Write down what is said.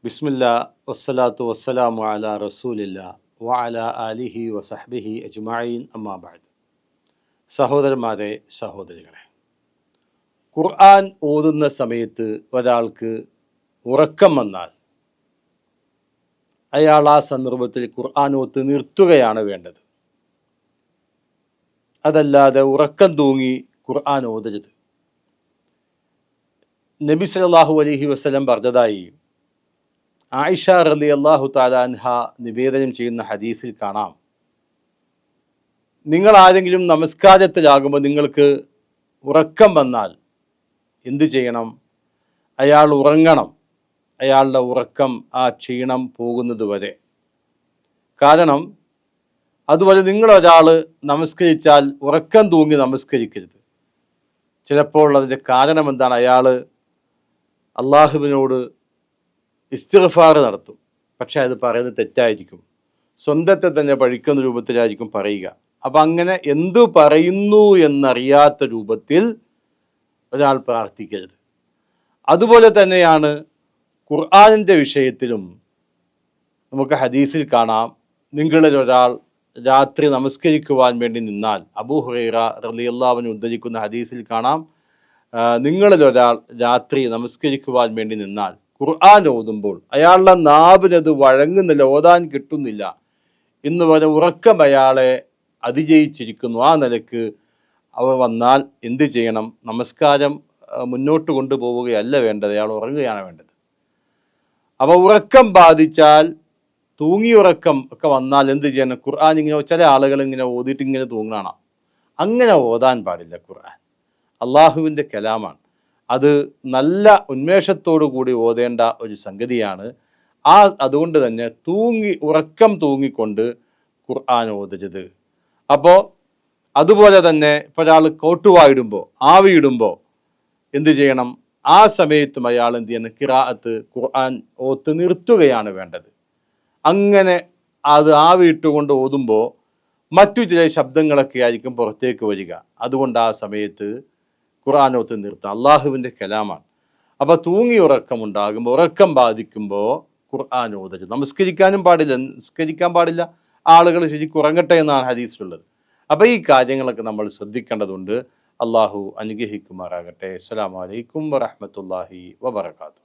ബിസ്മില്ലാ വസ്സലാത്തു വസ്സലാമു അലാ റസൂലില്ലാ വഅലാ ആലിഹി വസഹ്ബിഹി അജ്മഈൻ അമ്മാ ബഅദ്. സഹോദരന്മാരെ, സഹോദരികളെ, ഖുർആൻ ഓതുന്ന സമയത്ത് ഒരാൾക്ക് ഉറക്കം വന്നാൽ അയാൾ ആ സന്ദർഭത്തിൽ ഖുർആൻ ഓത്ത് നിർത്തുകയാണ് വേണ്ടത്. അതല്ലാതെ ഉറക്കം തൂങ്ങി ഖുർആൻ ഓതരുത്. നബി സല്ലല്ലാഹു അലൈഹി വസല്ലം പറഞ്ഞതായി ആയിഷ റളിയല്ലാഹു തആല അൻഹ നിവേദനം ചെയ്യുന്ന ഹദീസിൽ കാണാം, നിങ്ങൾ ആരെങ്കിലും നമസ്കാരത്തിലാകുമ്പോൾ നിങ്ങൾക്ക് ഉറക്കം വന്നാൽ എന്തു ചെയ്യണം? അയാൾ ഉറങ്ങണം, അയാളുടെ ഉറക്കം ആ ക്ഷീണം പോകുന്നത് വരെ. കാരണം അതുപോലെ നിങ്ങളൊരാൾ നമസ്കരിച്ചാൽ ഉറക്കം തൂങ്ങി നമസ്കരിക്കരുത്. ചിലപ്പോൾ അതിൻ്റെ കാരണം എന്താണ്? അയാൾ അള്ളാഹുവിനോട് ഇസ്തിഗ്ഫാർ നടത്തും, പക്ഷെ അത് പറയുന്നത് തെറ്റായിരിക്കും, സ്വന്തത്തെ തന്നെ പഴിക്കുന്ന രൂപത്തിലായിരിക്കും പറയുക. അപ്പം അങ്ങനെ എന്തു പറയുന്നു എന്നറിയാത്ത രൂപത്തിൽ ഒരാൾ പ്രാർത്ഥിക്കരുത്. അതുപോലെ തന്നെയാണ് ഖുർആനിൻ്റെ വിഷയത്തിലും. നമുക്ക് ഹദീസിൽ കാണാം, നിങ്ങളിൽ ഒരാൾ രാത്രി നമസ്കരിക്കുവാൻ വേണ്ടി നിന്നാൽ, അബൂ ഹുറൈറ റളിയല്ലാഹു അൻഹു ഉദ്ധരിക്കുന്ന ഹദീസിൽ കാണാം, നിങ്ങളിൽ ഒരാൾ രാത്രി നമസ്കരിക്കുവാൻ വേണ്ടി നിന്നാൽ ഖുർആൻ ഓതുമ്പോൾ അയാളുടെ നാവിനത് വഴങ്ങുന്നില്ല, ഓതാൻ കിട്ടുന്നില്ല എന്ന് പറഞ്ഞ ഉറക്കം അയാളെ അതിജയിച്ചിരിക്കുന്നു. ആ നിലക്ക് അവ വന്നാൽ എന്ത് ചെയ്യണം? നമസ്കാരം മുന്നോട്ട് കൊണ്ടുപോവുകയല്ല വേണ്ടത്, അയാൾ ഉറങ്ങുകയാണ് വേണ്ടത്. അപ്പോൾ ഉറക്കം ബാധിച്ചാൽ, തൂങ്ങിയുറക്കം ഒക്കെ വന്നാൽ എന്ത് ചെയ്യണം? ഖുർആൻ ഇങ്ങനെ ചില ആളുകൾ ഇങ്ങനെ ഓതിയിട്ട് ഇങ്ങനെ തൂങ്ങണം. അങ്ങനെ ഓതാൻ പാടില്ല. ഖുർആൻ അള്ളാഹുവിൻ്റെ കലാമാണ്. അത് നല്ല ഉന്മേഷത്തോടു കൂടി ഓതേണ്ട ഒരു സംഗതിയാണ്. അതുകൊണ്ട് തന്നെ ഉറക്കം തൂങ്ങിക്കൊണ്ട് ഖുർആൻ ഓതരുത്. അപ്പോൾ അതുപോലെ തന്നെ ഇപ്പോൾ ഒരാൾ കോട്ടുവായിടുമ്പോൾ, ആവിയിടുമ്പോൾ എന്ത് ചെയ്യണം? ആ സമയത്തും അയാൾ എന്ത് ചെയ്യണം? ഖിറാഅത്ത്, ഖുർആൻ ഓത്ത് നിർത്തുകയാണ് വേണ്ടത്. അങ്ങനെ അത് ആവിയിട്ടുകൊണ്ട് ഓതുമ്പോൾ മറ്റു ചില ശബ്ദങ്ങളൊക്കെ ആയിരിക്കും പുറത്തേക്ക് വരിക. അതുകൊണ്ട് ആ സമയത്ത് ഖുർആൻ ഓത്ത് നിർത്താം. അള്ളാഹുവിൻ്റെ കലാമാണ്. അപ്പോൾ തൂങ്ങി ഉറക്കമുണ്ടാകുമ്പോൾ, ഉറക്കം ബാധിക്കുമ്പോൾ ഖുർആൻ ഓതരുത്. നമസ്കരിക്കാൻ പാടില്ല. ആളുകൾ ശരിക്കും ഉറങ്ങട്ടെ എന്നാണ് ഹദീസിലുള്ളത്. അപ്പോൾ ഈ കാര്യങ്ങളൊക്കെ നമ്മൾ ശ്രദ്ധിക്കേണ്ടതുണ്ട്. അള്ളാഹു അനുഗ്രഹിക്കുമാറാകട്ടെ. അസ്സലാമു അലൈക്കും വറഹ്മത്തുള്ളാഹി വബറകാതുഹു.